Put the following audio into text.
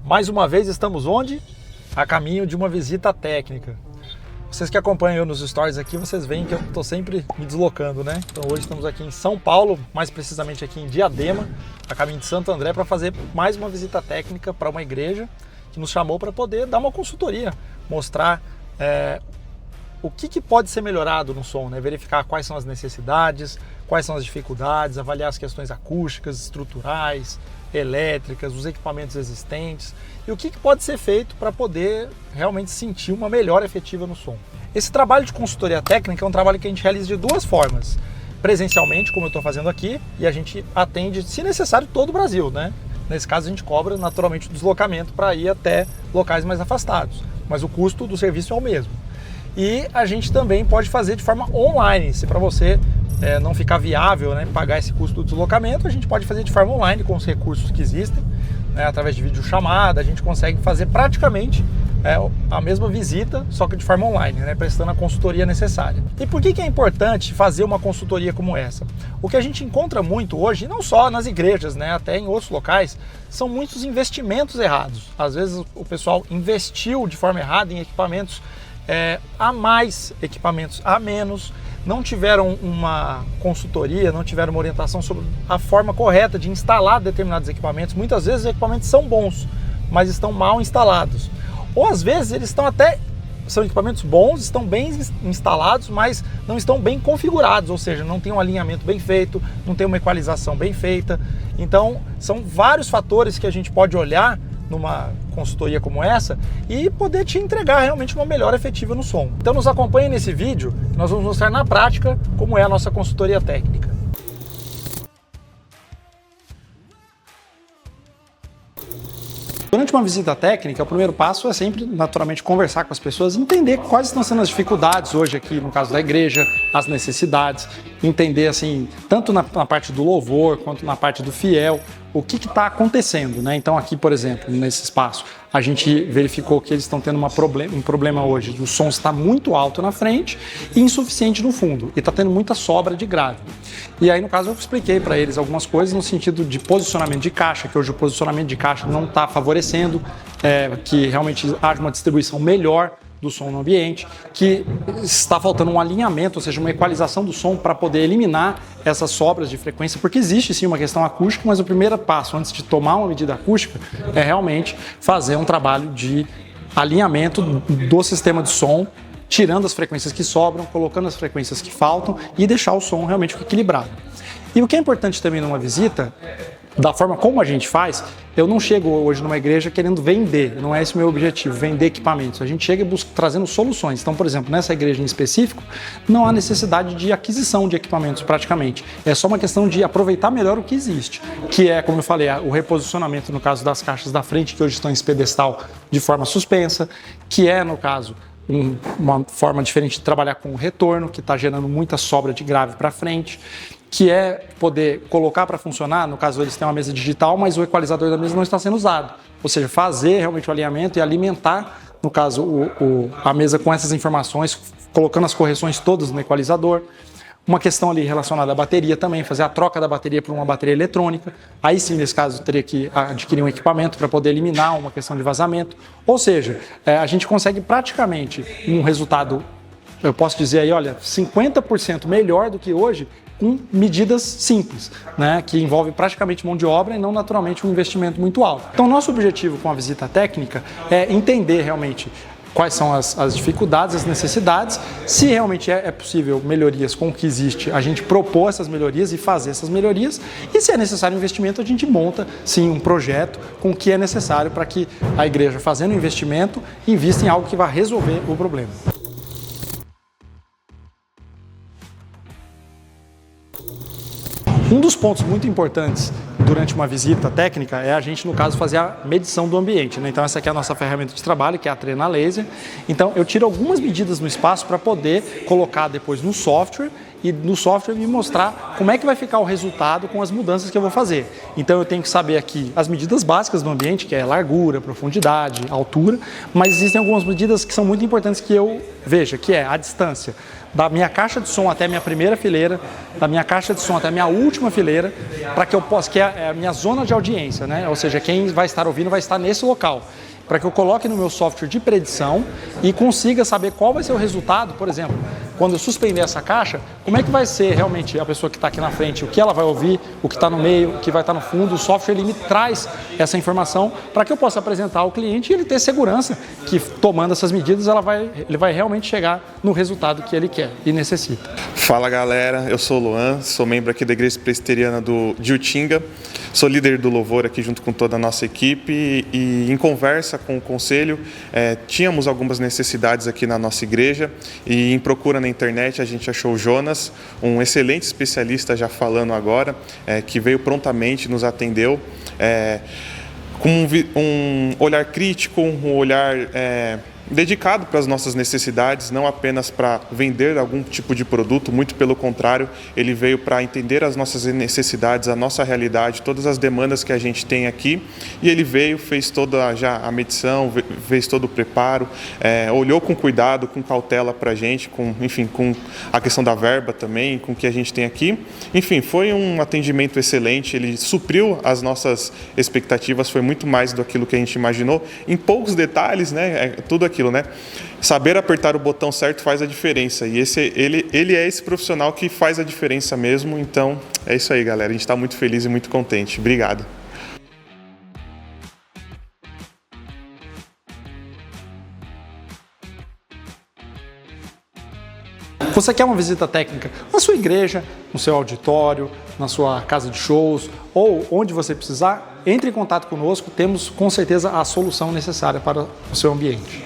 Mais uma vez estamos onde? A caminho de uma visita técnica. Vocês que acompanham eu nos stories aqui, vocês veem que eu estou sempre me deslocando, né? Então hoje estamos aqui em São Paulo, mais precisamente aqui em Diadema, a caminho de Santo André, para fazer mais uma visita técnica para uma igreja que nos chamou para poder dar uma consultoria, mostrar o que pode ser melhorado no som, né? Verificar quais são as necessidades, quais são as dificuldades, avaliar as questões acústicas, estruturais, elétricas, os equipamentos existentes e o que pode ser feito para poder realmente sentir uma melhora efetiva no som. Esse trabalho de consultoria técnica é um trabalho que a gente realiza de duas formas. Presencialmente, como eu estou fazendo aqui, e a gente atende, se necessário, todo o Brasil, né? Nesse caso a gente cobra naturalmente o deslocamento para ir até locais mais afastados, mas o custo do serviço é o mesmo. E a gente também pode fazer de forma online, se para você não ficar viável, né, pagar esse custo do deslocamento, a gente pode fazer de forma online com os recursos que existem, né, através de videochamada, a gente consegue fazer praticamente a mesma visita, só que de forma online, né, prestando a consultoria necessária. E por que é importante fazer uma consultoria como essa? O que a gente encontra muito hoje, não só nas igrejas, né, até em outros locais, são muitos investimentos errados. Às vezes o pessoal investiu de forma errada em equipamentos a mais, equipamentos a menos, não tiveram uma consultoria, não tiveram uma orientação sobre a forma correta de instalar determinados equipamentos. Muitas vezes os equipamentos são bons, mas estão mal instalados. Ou às vezes eles são equipamentos bons, estão bem instalados, mas não estão bem configurados, ou seja, não tem um alinhamento bem feito, não tem uma equalização bem feita. Então são vários fatores que a gente pode olhar numa consultoria como essa e poder te entregar realmente uma melhora efetiva no som. Então nos acompanhe nesse vídeo, que nós vamos mostrar na prática como é a nossa consultoria técnica. Durante uma visita técnica, o primeiro passo é sempre, naturalmente, conversar com as pessoas, entender quais estão sendo as dificuldades hoje aqui, no caso da igreja, as necessidades, entender, assim, tanto na parte do louvor, quanto na parte do fiel, o que está acontecendo, né? Então aqui, por exemplo, nesse espaço, a gente verificou que eles estão tendo um problema hoje, o som está muito alto na frente e insuficiente no fundo, e está tendo muita sobra de grave. E aí, no caso, eu expliquei para eles algumas coisas no sentido de posicionamento de caixa, que hoje o posicionamento de caixa não está favorecendo, que realmente haja uma distribuição melhor do som no ambiente, que está faltando um alinhamento, ou seja, uma equalização do som para poder eliminar essas sobras de frequência, porque existe sim uma questão acústica, mas o primeiro passo antes de tomar uma medida acústica é realmente fazer um trabalho de alinhamento do sistema de som, tirando as frequências que sobram, colocando as frequências que faltam e deixar o som realmente equilibrado. E o que é importante também numa visita, da forma como a gente faz, eu não chego hoje numa igreja querendo vender, não é esse o meu objetivo, vender equipamentos. A gente chega trazendo soluções. Então, por exemplo, nessa igreja em específico, não há necessidade de aquisição de equipamentos praticamente. É só uma questão de aproveitar melhor o que existe, que é, como eu falei, o reposicionamento no caso das caixas da frente, que hoje estão em esse pedestal de forma suspensa, que é, no caso, uma forma diferente de trabalhar com o retorno, que está gerando muita sobra de grave para frente, que é poder colocar para funcionar, no caso eles têm uma mesa digital, mas o equalizador da mesa não está sendo usado. Ou seja, fazer realmente o alinhamento e alimentar, no caso, a mesa com essas informações, colocando as correções todas no equalizador. Uma questão ali relacionada à bateria também, fazer a troca da bateria por uma bateria eletrônica. Aí sim, nesse caso, teria que adquirir um equipamento para poder eliminar uma questão de vazamento. Ou seja, a gente consegue praticamente um resultado, eu posso dizer aí, olha, 50% melhor do que hoje, com medidas simples, né, que envolve praticamente mão de obra e não naturalmente um investimento muito alto. Então, nosso objetivo com a visita técnica é entender realmente quais são as dificuldades, as necessidades, se realmente é possível melhorias com o que existe, a gente propor essas melhorias e fazer essas melhorias, e se é necessário investimento, a gente monta sim um projeto com o que é necessário para que a igreja, fazendo investimento, invista em algo que vai resolver o problema. Um dos pontos muito importantes durante uma visita técnica é a gente, no caso, fazer a medição do ambiente, né? Então essa aqui é a nossa ferramenta de trabalho, que é a Trena Laser. Então eu tiro algumas medidas no espaço para poder colocar depois no software e no software me mostrar como é que vai ficar o resultado com as mudanças que eu vou fazer. Então eu tenho que saber aqui as medidas básicas do ambiente, que é largura, profundidade, altura, mas existem algumas medidas que são muito importantes que eu veja, que é a distância da minha caixa de som até a minha primeira fileira, da minha caixa de som até a minha última fileira, para que eu possa, que é a minha zona de audiência, né? Ou seja, quem vai estar ouvindo vai estar nesse local, para que eu coloque no meu software de predição e consiga saber qual vai ser o resultado, por exemplo, quando eu suspender essa caixa, como é que vai ser realmente a pessoa que está aqui na frente, o que ela vai ouvir, o que está no meio, o que vai estar no fundo. O software ele me traz essa informação para que eu possa apresentar ao cliente e ele ter segurança que, tomando essas medidas, ele vai realmente chegar no resultado que ele quer e necessita. Fala galera, eu sou o Luan, sou membro aqui da Igreja Presbiteriana de Utinga, sou líder do louvor aqui junto com toda a nossa equipe e em conversa com o conselho, tínhamos algumas necessidades aqui na nossa igreja e em procura na internet a gente achou o Jonas, um excelente especialista já falando agora, que veio prontamente, nos atendeu, com um olhar crítico, um olhar dedicado para as nossas necessidades, não apenas para vender algum tipo de produto, muito pelo contrário, ele veio para entender as nossas necessidades, a nossa realidade, todas as demandas que a gente tem aqui, e ele veio, fez toda já a medição, fez todo o preparo, olhou com cuidado, com cautela para a gente, enfim, com a questão da verba também, com o que a gente tem aqui. Enfim, foi um atendimento excelente, ele supriu as nossas expectativas, foi muito mais do aquilo que a gente imaginou, em poucos detalhes, né, tudo aquilo, né? Saber apertar o botão certo faz a diferença e ele é esse profissional que faz a diferença mesmo, então é isso aí galera, a gente está muito feliz e muito contente. Obrigado. Você quer uma visita técnica na sua igreja, no seu auditório, na sua casa de shows ou onde você precisar, entre em contato conosco, temos com certeza a solução necessária para o seu ambiente.